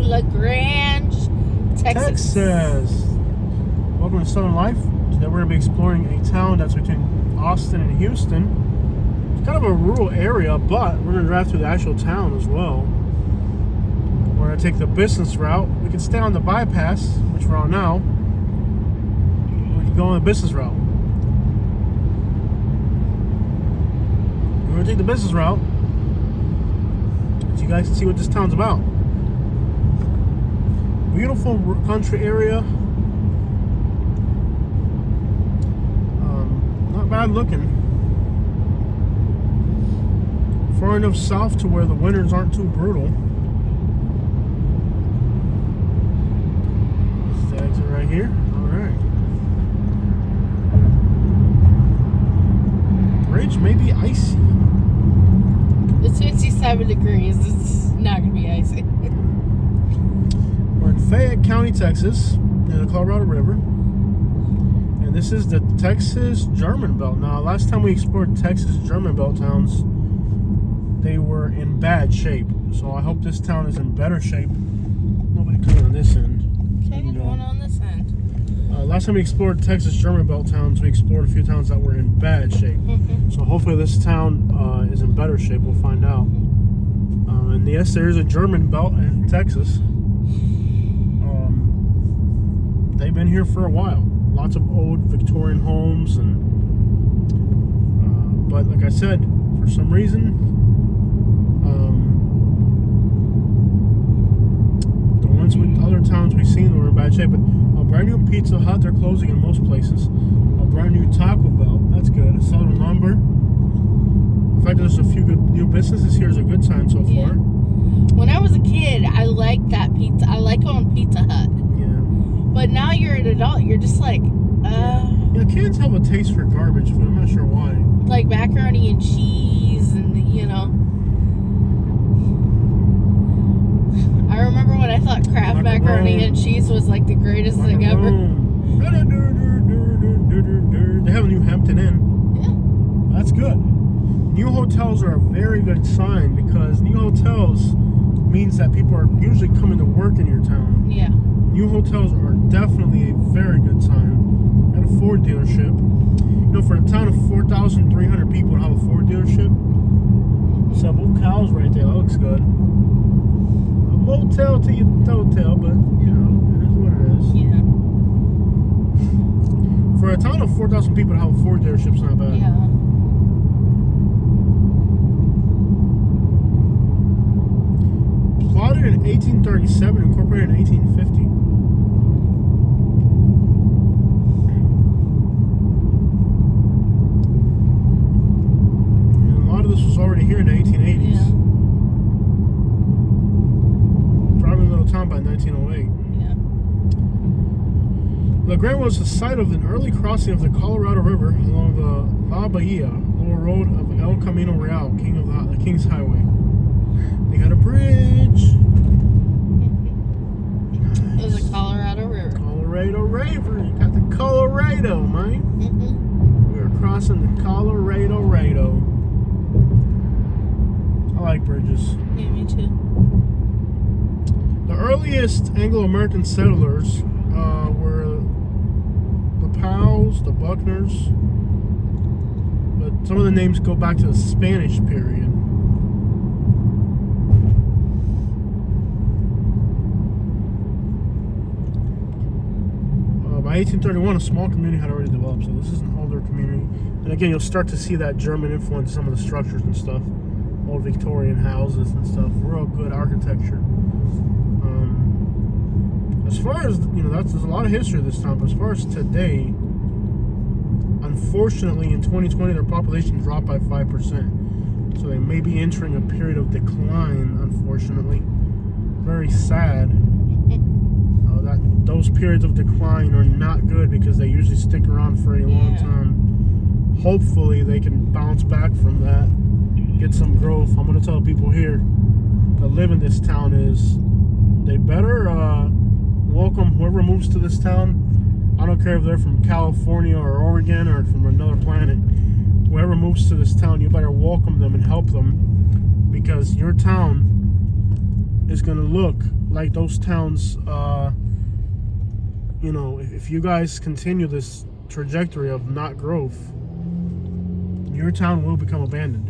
Lagrange, Texas. Welcome to Southern Life. Today we're going to be exploring a town that's between Austin and Houston. It's kind of a rural area, but we're going to drive through the actual town as well. We're going to take the business route. We can stay on the bypass, which we're on now. We can go on the business route. We're going to take the business route so you guys can see what this town's about. Beautiful country area. Not bad looking. Far enough south to where the winters aren't too brutal. Stags are right here. Alright. Bridge may be icy. It's 57 degrees. It's not going to be icy. We're in Fayette County, Texas, near the Colorado River. And this is the Texas German Belt. Now, last time we explored Texas German Belt towns, they were in bad shape. So I hope this town is in better shape. Nobody coming on this end. Okay, going on this end. Last time we explored Texas German Belt towns, we explored a few towns that were in bad shape. So hopefully this town is in better shape. We'll find out. And yes, there is a German Belt in Texas. They've been here for a while. Lots of old Victorian homes, and but like I said, for some reason, the ones with other towns we've seen were in bad shape. But a brand new Pizza Hut, they're closing in most places. A brand new Taco Bell, that's good. A Southern Lumber. The fact that there's a few good new businesses here is a good sign so far. Yeah. When I was a kid, I liked that pizza. I like going Pizza Hut. But now you're an adult, you're just like, Yeah, kids have a taste for garbage food. I'm not sure why. like macaroni and cheese, and I remember when I thought Kraft macaroni and cheese was like the greatest thing ever. They have a new Hampton Inn. Yeah. That's good. New hotels are a very good sign, because new hotels means that people are usually coming to work in your town. Yeah. New hotels are definitely a very good sign. At a Ford dealership, for a town of 4,300 people to have a Ford dealership, several cows right there. That looks good. A motel to your hotel, but it is what it is. Yeah. For a town of 4,000 people to have a Ford dealership's not bad. Yeah. Plotted in 1837, incorporated in 1850. This was already here in the 1880s. Yeah. Thriving little town by 1908. Yeah. Lagrange was the site of an early crossing of the Colorado River along the La Bahia, lower road of El Camino Real, the King's Highway. They got a bridge. Nice. It was the Colorado River. Colorado River. You got the Colorado, man. We were crossing the Colorado. I like bridges. Yeah, me too. The earliest Anglo-American settlers were the Powells, the Buckners, but some of the names go back to the Spanish period. By 1831, a small community had already developed, so this is an older community. And again, you'll start to see that German influence in some of the structures and stuff. Old Victorian houses and stuff. Real good architecture. As far as, there's a lot of history of this town, but as far as today, unfortunately in 2020 their population dropped by 5%. So they may be entering a period of decline, unfortunately. Very sad. Those periods of decline are not good, because they usually stick around for a long time. Hopefully they can bounce back from that, get some growth. I'm going to tell people here that live in this town is they better welcome whoever moves to this town. I don't care if they're from California or Oregon or from another planet. Whoever moves to this town, you better welcome them and help them, because your town is going to look like those towns. You know, if you guys continue this trajectory of not growth, your town will become abandoned.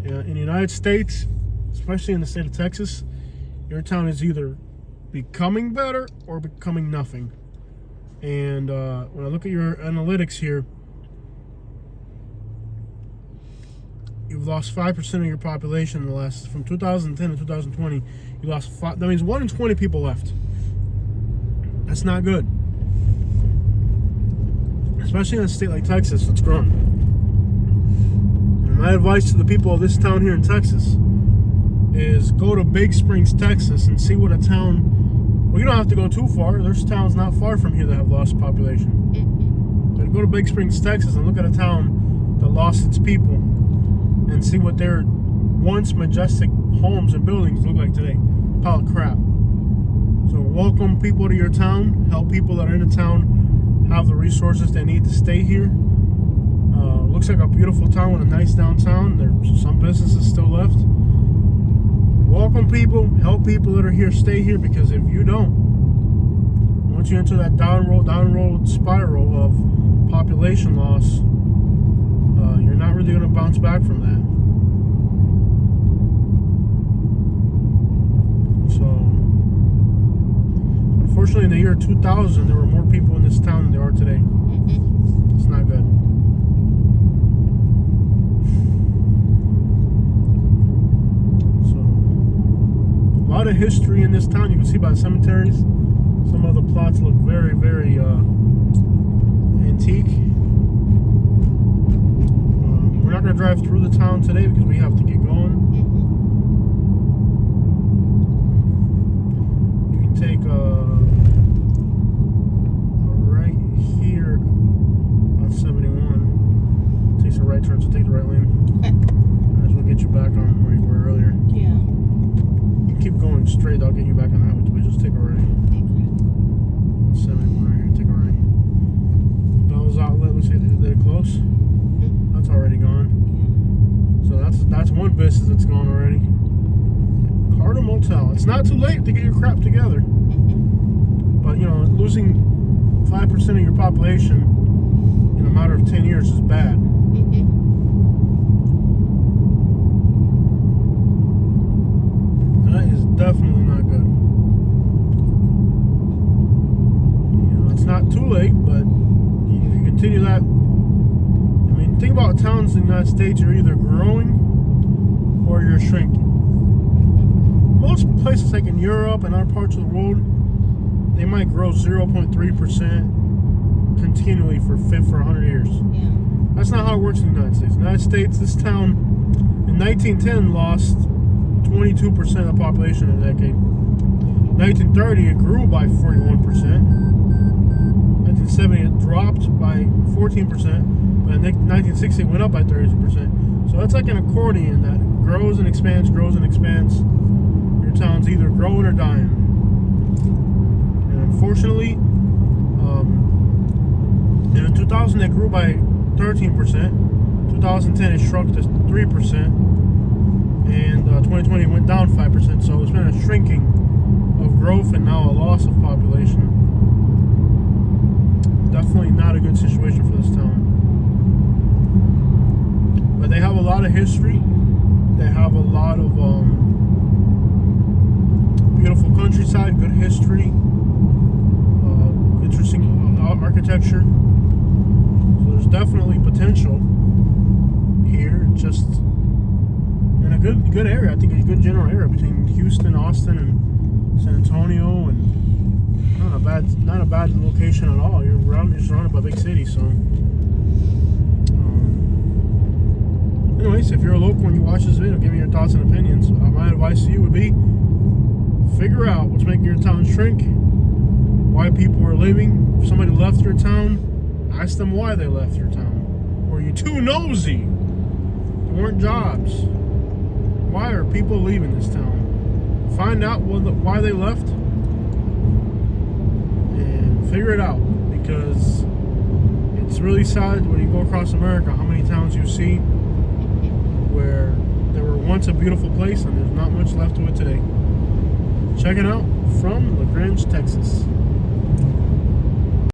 In the United States, especially in the state of Texas, your town is either becoming better or becoming nothing. And when I look at your analytics here, you've lost 5% of your population in the last, from 2010 to 2020. You lost 5. That means 1 in 20 people left. That's not good, especially in a state like Texas that's growing. And my advice to the people of this town here in Texas is go to Big Springs, Texas, and see what a town. Well, you don't have to go too far. There's towns not far from here that have lost population. But go to Big Springs, Texas, and look at a town that lost its people, and see what their once majestic homes and buildings look like today. Pile of crap. So welcome people to your town. Help people that are in the town have the resources they need to stay here. Looks like a beautiful town with a nice downtown. There's some businesses still left. Welcome people. Help people that are here stay here, because if you don't, once you enter that downward spiral of population loss, you're not really going to bounce back from that. So, unfortunately, in the year 2000, there were more people in this town than there are today. It's not good. So, a lot of history in this town. You can see by the cemeteries. Some of the plots look very, very antique. We're not going to drive through the town today because we have to get going. You can take a right here on 71. It takes a right turn, so take the right lane. And this will get you back on where you were earlier. Yeah. You keep going straight, I'll get you back on the highway, but just take a right. 71 right here, take a right. Bell's Outlet, looks like they're close. That's already gone. So that's one business that's gone already. Carter Motel. It's not too late to get your crap together. But you know, losing 5% of your population in a matter of 10 years is bad. That is definitely not good. You know, it's not too late, but if you continue that, think about towns in the United States, you're either growing or you're shrinking. Most places like in Europe and other parts of the world, they might grow 0.3% continually for 100 years. Yeah. That's not how it works in the United States. In the United States, this town in 1910 lost 22% of the population in a decade. 1930, it grew by 41%. 1970, it dropped by 14%. But in 1960, it went up by 32%. So it's like an accordion that grows and expands, grows and expands. Your town's either growing or dying. And unfortunately, in 2000, it grew by 13%. 2010, it shrunk to 3%. And 2020 went down 5%. So it's been a shrinking of growth and now a loss of population. Definitely not a good situation for this town. But they have a lot of history. They have a lot of beautiful countryside, good history, interesting architecture. So there's definitely potential here, just in a good area. I think a good general area between Houston, Austin, and San Antonio, and not a bad location at all. You're surrounded by big cities, so. Anyways, if you're a local and you watch this video, give me your thoughts and opinions. My advice to you would be, figure out what's making your town shrink, why people are leaving. If somebody left your town, ask them why they left your town. Or you too nosy? There weren't jobs. Why are people leaving this town? Find out why they left and figure it out, because it's really sad when you go across America how many towns you see where there were once a beautiful place and there's not much left to it today. Check it out from Lagrange, Texas.